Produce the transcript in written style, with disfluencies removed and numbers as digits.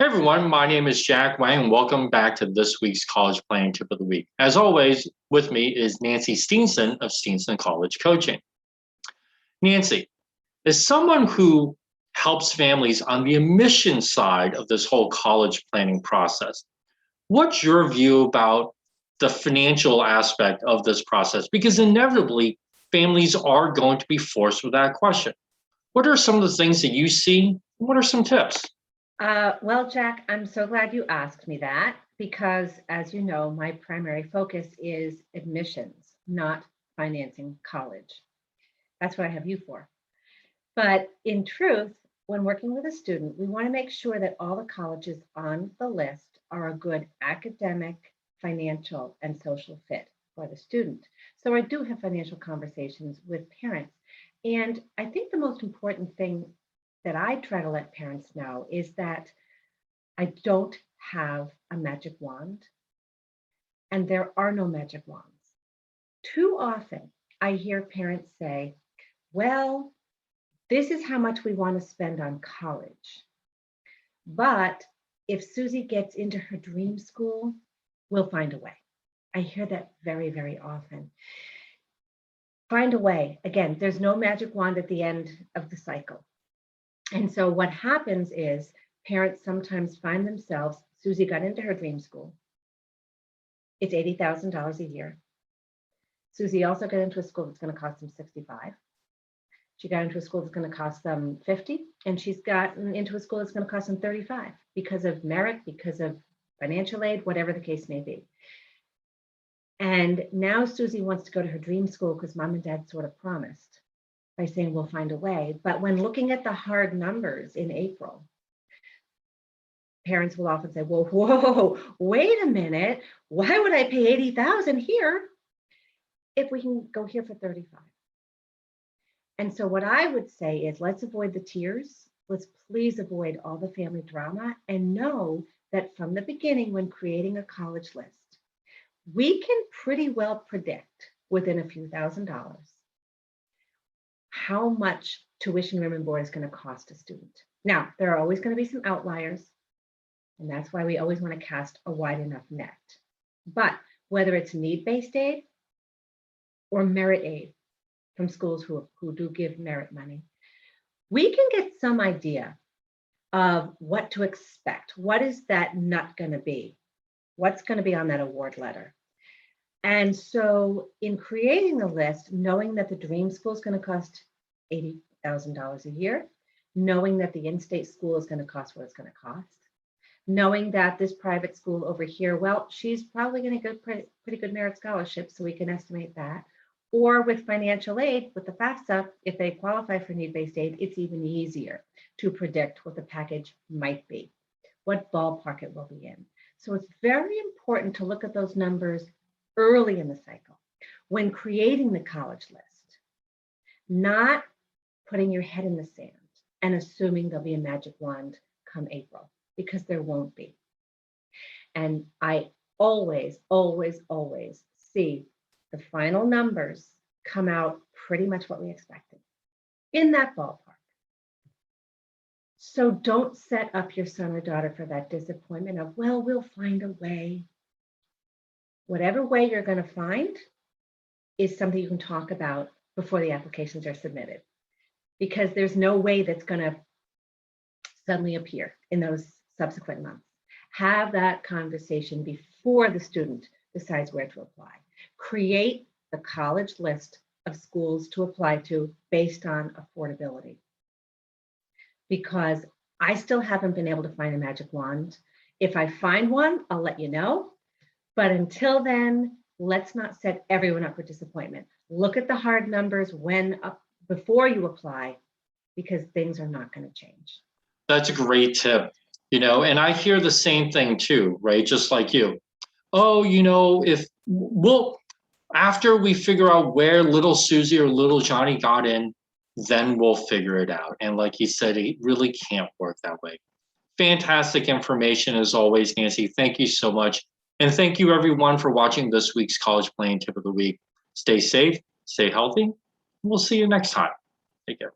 Hey everyone, my name is Jack Wang, and welcome back to this week's College Planning Tip of the Week. As always, with me is Nancy Steenson of Steenson College Coaching. Nancy, as someone who helps families on the admission side of this whole college planning process, what's your view about the financial aspect of this process? Because inevitably, families are going to be forced with that question. What are some of the things that you see? What are some tips? Well, Jack, I'm so glad you asked me that because, as you know, my primary focus is admissions, not financing college. That's what I have you for. But in truth, when working with a student, we want to make sure that all the colleges on the list are a good academic, financial, and social fit for the student. So I do have financial conversations with parents. And I think the most important thing that I try to let parents know is that I don't have a magic wand, and there are no magic wands. Too often, I hear parents say, well, this is how much we want to spend on college. But if Susie gets into her dream school, we'll find a way. I hear that very, very often. Find a way. Again, there's no magic wand at the end of the cycle. And so what happens is parents sometimes find themselves, Susie got into her dream school. It's $80,000 a year. Susie also got into a school that's going to cost them $65,000. She got into a school that's going to cost them $50,000, and she's gotten into a school that's going to cost them $35,000 because of merit, because of financial aid, whatever the case may be. And now Susie wants to go to her dream school because mom and dad sort of promised by saying we'll find a way. But when looking at the hard numbers in April, parents will often say, well, whoa, wait a minute. Why would I pay $80,000 here if we can go here for $35,000? And so what I would say is let's avoid the tears. Let's please avoid all the family drama and know that from the beginning when creating a college list, we can pretty well predict within a few $1,000s how much tuition, room, and board is going to cost a student. Now, there are always going to be some outliers, and that's why we always want to cast a wide enough net. But whether it's need-based aid or merit aid from schools who do give merit money, we can get some idea of what to expect. What is that nut going to be? What's going to be on that award letter? And so in creating the list, knowing that the dream school is going to cost $80,000 a year, knowing that the in-state school is going to cost what it's going to cost, knowing that this private school over here, well, she's probably going to get pretty good merit scholarship, so we can estimate that. Or with financial aid, with the FAFSA, if they qualify for need-based aid, it's even easier to predict what the package might be, what ballpark it will be in. So it's very important to look at those numbers early in the cycle when creating the college list, not putting your head in the sand and assuming there'll be a magic wand come April, because there won't be. And I always, always, always see the final numbers come out pretty much what we expected in that ballpark. So don't set up your son or daughter for that disappointment of, well, we'll find a way. Whatever way you're going to find is something you can talk about before the applications are submitted, because there's no way that's going to suddenly appear in those subsequent months. Have that conversation before the student decides where to apply. Create the college list of schools to apply to based on affordability. Because I still haven't been able to find a magic wand. If I find one, I'll let you know. But until then, let's not set everyone up for disappointment. Look at the hard numbers before you apply, because things are not going to change. That's a great tip, and I hear the same thing too, right? Just like you. Oh, if after we figure out where little Susie or little Johnny got in, then we'll figure it out. And like you said, it really can't work that way. Fantastic information as always, Nancy. Thank you so much. And thank you everyone for watching this week's College Planning Tip of the Week. Stay safe, stay healthy. We'll see you next time. Take care.